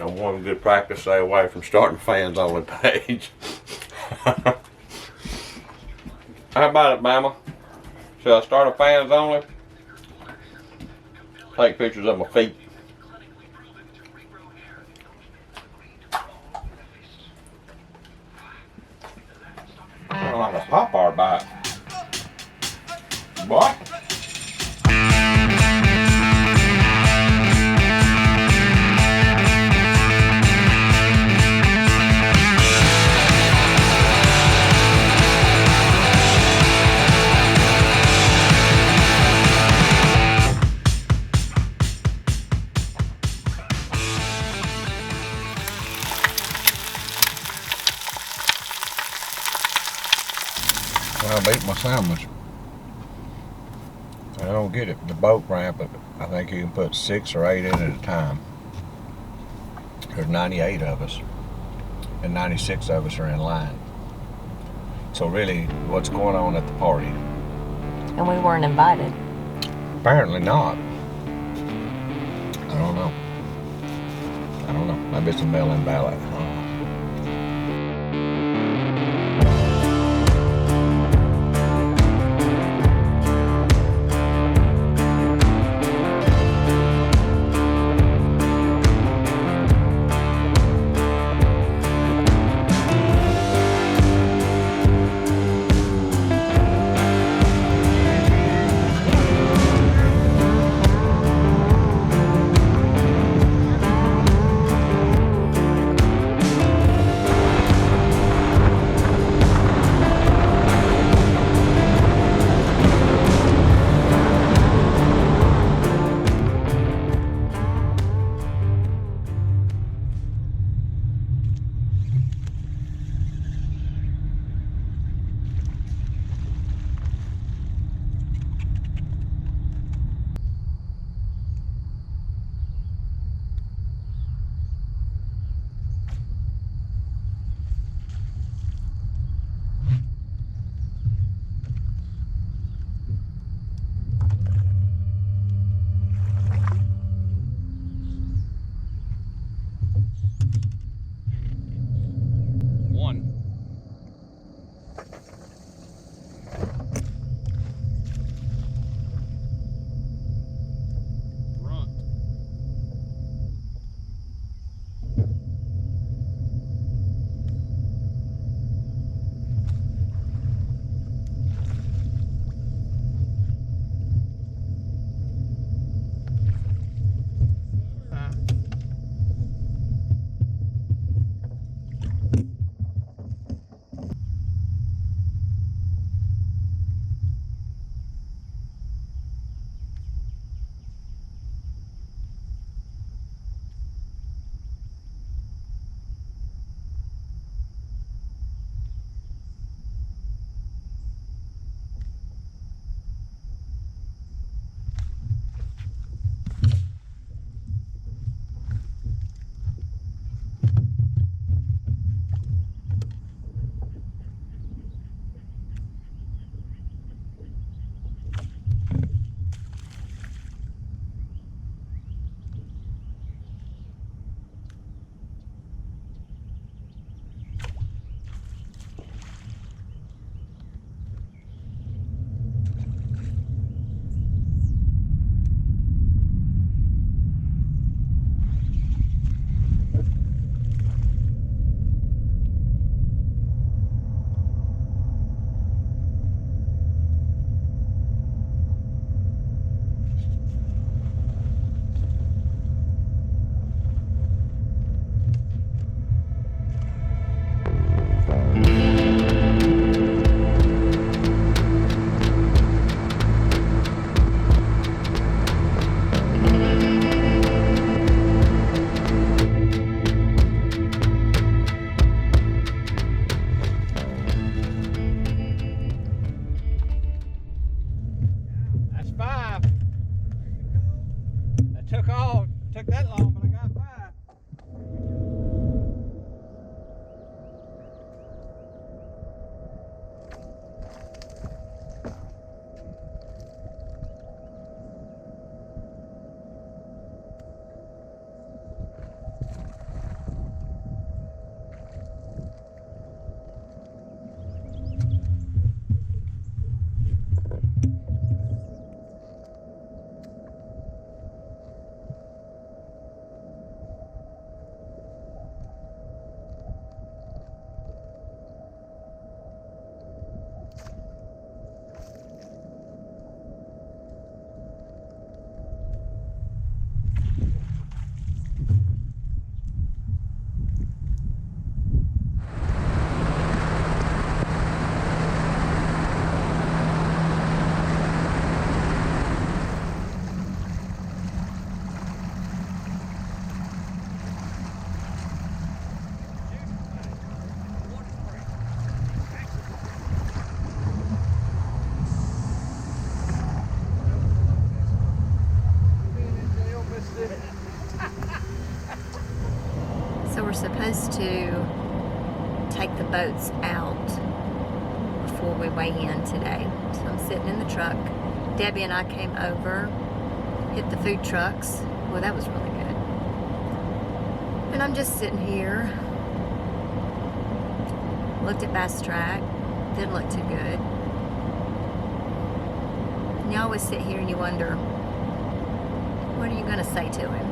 On one good practice, stay away from starting fans only page. How about it, Mama? Should I start a fans only? Take pictures of my feet. Sound like a Popeye bite. What? I've eaten my sandwich. I don't get it. The boat ramp, but I think you can put 6 or 8 in at a time. There's 98 of us, and 96 of us are in line. So really, what's going on at the party? And we weren't invited. Apparently not. I don't know. Maybe it's a mail-in ballot. we're supposed to take the boats out before we weigh in today. So I'm sitting in the truck. Debbie and I came over, hit the food trucks. Well, that was really good. And I'm just sitting here. Looked at Bass Track. Didn't look too good. And you always sit here and you wonder, what are you going to say to him?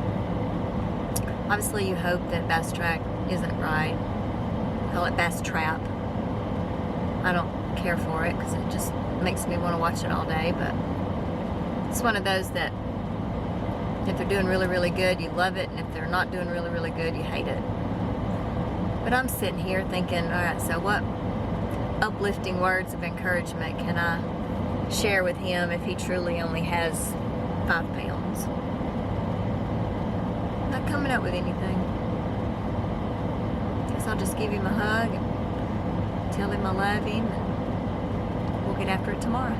Obviously, you hope that Bass Track isn't right. Call it Bass Trap. I don't care for it because it just makes me want to watch it all day, but it's one of those that if they're doing really, really good, you love it, and if they're not doing really, really good, you hate it. But I'm sitting here thinking, all right, so what uplifting words of encouragement can I share with him if he truly only has 5 pounds? Not coming up with anything. Guess I'll just give him a hug and tell him I love him, and we'll get after it tomorrow.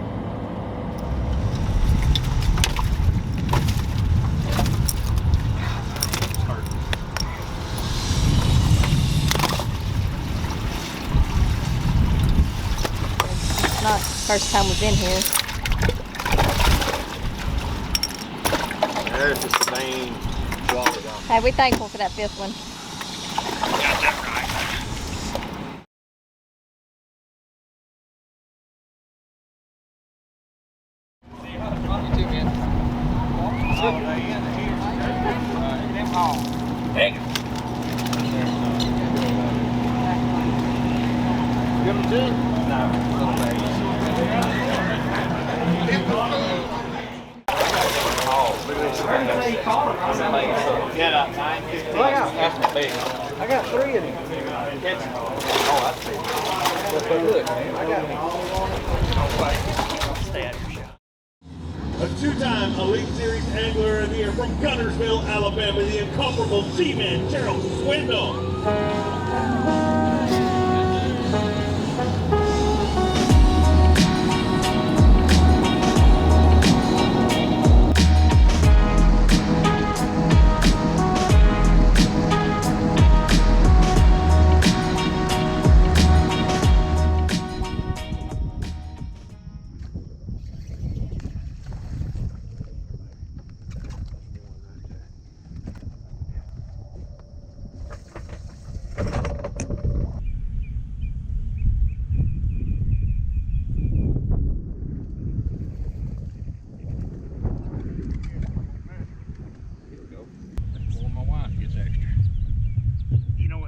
It's not the first time we've been here. There's the Sabine walleye. Hey, we're thankful for that 5th one. Got that right. I got 3 of them. Oh, that's it. Look, I got stay out of your shot. A 2-time Elite Series Angler of the Year from Gunnersville, Alabama, the incomparable GMAN, Gerald Swindle.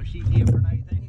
She's here for anything.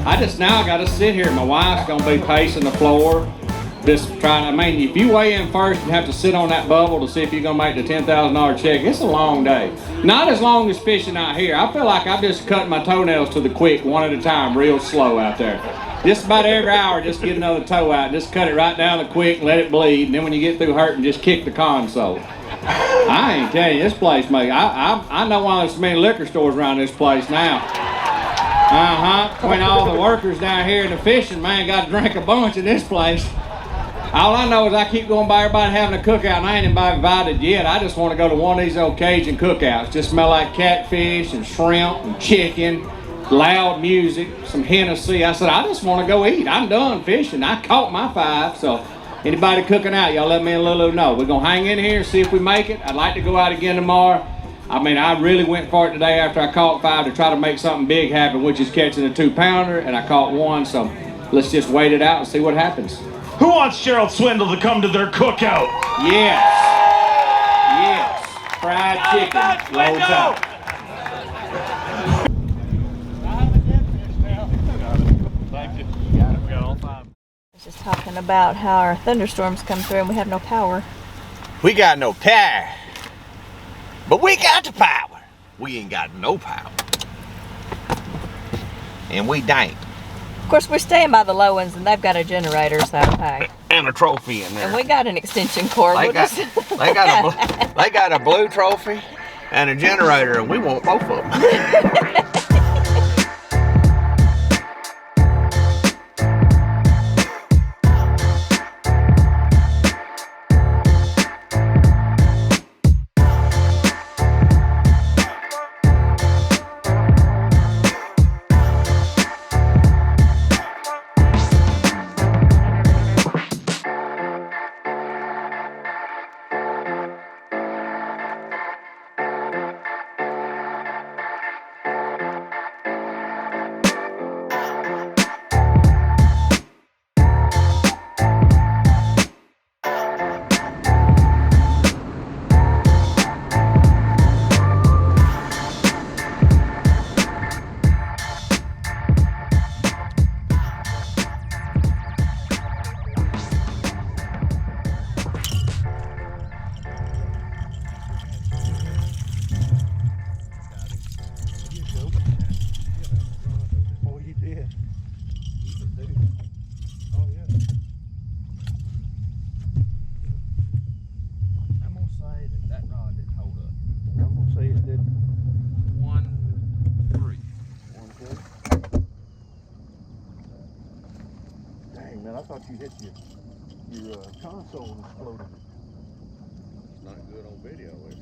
I just now got to sit here. My wife's gonna be pacing the floor. Just trying. I mean, if you weigh in first and have to sit on that bubble to see if you're gonna make the $10,000 check, it's a long day. Not as long as fishing out here. I feel like I'm just cutting my toenails to the quick, one at a time, real slow out there. Just about every hour, just get another toe out. Just cut it right down the quick and let it bleed. And then when you get through hurting, just kick the console. I ain't telling you, this place, mate. I know why there's so many liquor stores around this place now. Between all the workers down here and the fishing, man, got to drink a bunch in this place. All I know is I keep going by everybody having a cookout, and I ain't invited yet. I just want to go to one of these old Cajun cookouts. Just smell like catfish and shrimp and chicken, loud music, some Hennessy. I said, I just want to go eat. I'm done fishing. I caught my 5, so anybody cooking out, y'all let me and Lulu know. We're going to hang in here and see if we make it. I'd like to go out again tomorrow. I mean, I really went for it today after I caught 5 to try to make something big happen, which is catching a 2-pounder, and I caught 1, so let's just wait it out and see what happens. Who wants Gerald Swindle to come to their cookout? Yes. Yes. Fried chicken. Low top. I was just talking about how our thunderstorms come through and we have no power. We got no power, but we got the power. We ain't got no power, and we dank. Of course, we're staying by the low ones, and they've got a generator, so hey. And a trophy in there. And we got an extension cord. They got a blue trophy and a generator, and we want both of them. I thought you hit your console and exploded. It's not good on video, is it?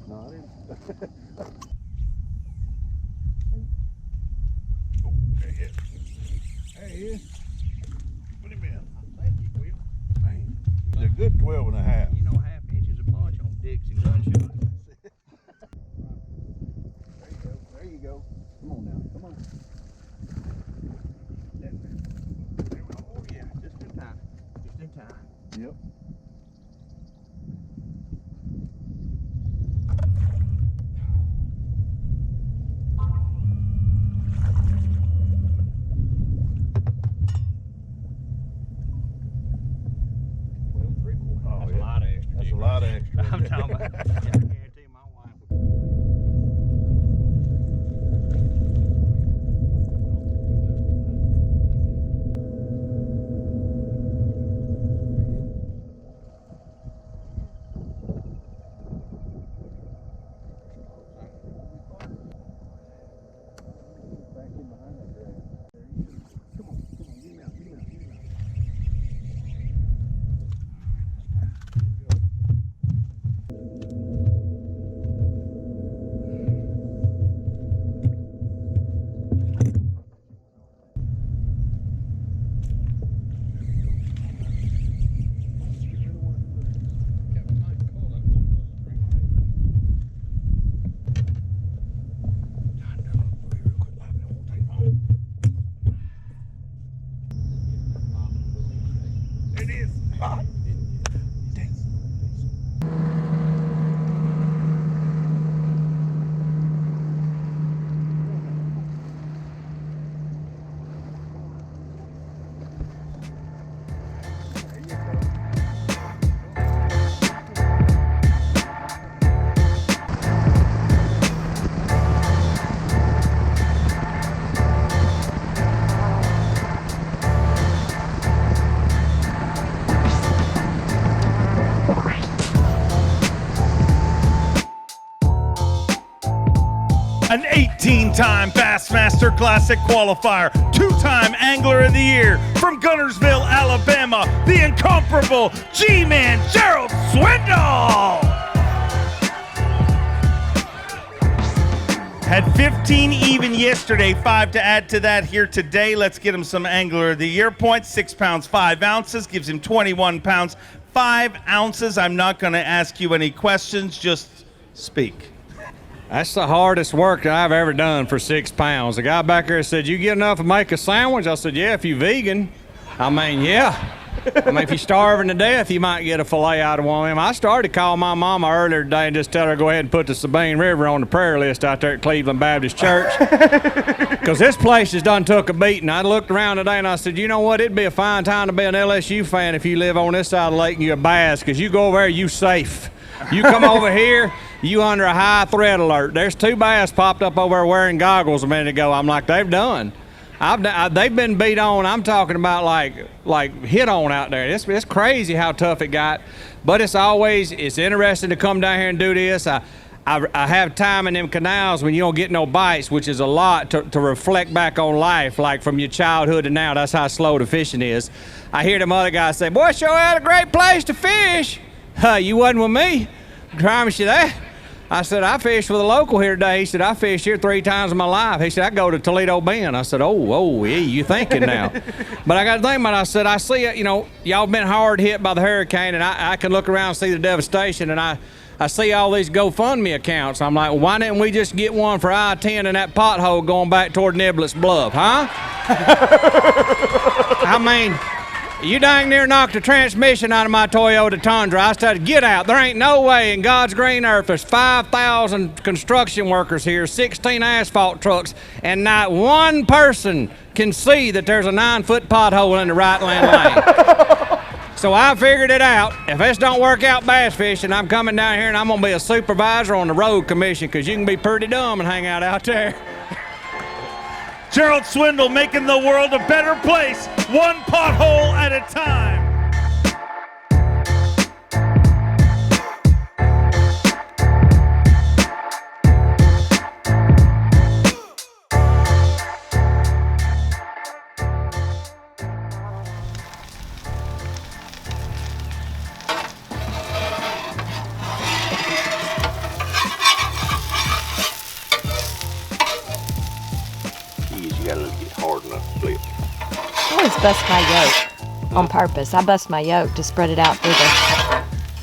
No, I didn't. Oh, there he is. There he is. Put him in. Thank you, Will. Man, he's a good 12 and a half. You know, half inch is a bunch on dicks and gunshots. There you go. There you go. Come on now. Come on. Oh, yeah. Just in time. Just in time. Yep. That's a lot of extra. That's a lot of extra. I'm talking about. I guarantee my wife would. an 18-time Bassmaster Classic qualifier, 2-time Angler of the Year from Guntersville, Alabama, the incomparable G-Man Gerald Swindle. Had 15 even yesterday, 5 to add to that here today. Let's get him some Angler of the Year points. 6 pounds, 5 ounces, gives him 21 pounds, 5 ounces. I'm not going to ask you any questions, just speak. That's the hardest work that I've ever done for 6 pounds. The guy back there said, "You get enough to make a sandwich?" I said, "Yeah, if you vegan." I mean, yeah. I mean, if you're starving to death, you might get a fillet out of one of them. I started to call my mama earlier today and just tell her to go ahead and put the Sabine River on the prayer list out there at Cleveland Baptist Church. Because this place has done took a beating. I looked around today and I said, you know what? It'd be a fine time to be an LSU fan if you live on this side of the lake and you're a bass, because you go over there, you safe. You come over here, you under a high threat alert. There's 2 bass popped up over there wearing goggles a minute ago. I'm like, they've done. They've been beat on. I'm talking about like hit on out there. It's crazy how tough it got, but it's interesting to come down here and do this. I have time in them canals when you don't get no bites, which is a lot to reflect back on life, like from your childhood to now. That's how slow the fishing is. I hear them other guys say, "Boy, sure had a great place to fish." You wasn't with me. I promise you that. I said, "I fished with a local here today." He said, "I fished here 3 times in my life." He said, "I go to Toledo Bend." I said, oh, yeah, you thinking now. But I got to think about it. I said, I see it, y'all been hard hit by the hurricane, and I can look around and see the devastation, and I see all these GoFundMe accounts. I'm like, well, why didn't we just get one for I-10 and that pothole going back toward Niblett's Bluff, huh? I mean, you dang near knocked the transmission out of my Toyota Tundra. I said, get out. There ain't no way in God's green earth. There's 5,000 construction workers here, 16 asphalt trucks, and not one person can see that there's a 9-foot pothole in the right-hand lane. So I figured it out. If this don't work out bass fishing, I'm coming down here and I'm going to be a supervisor on the road commission, because you can be pretty dumb and hang out there. Gerald Swindle making the world a better place, 1 pothole at a time. You gotta get hard enough to flip. I always bust my yolk on purpose. I bust my yolk to spread it out through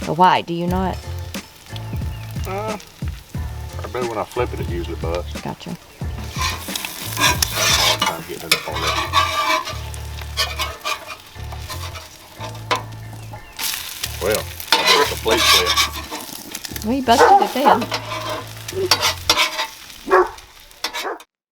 the white. Do you not? I bet when I flip it, it usually busts. Gotcha. Having a hard time getting it up on that. Well, I did a complete flip. Well, you busted it then.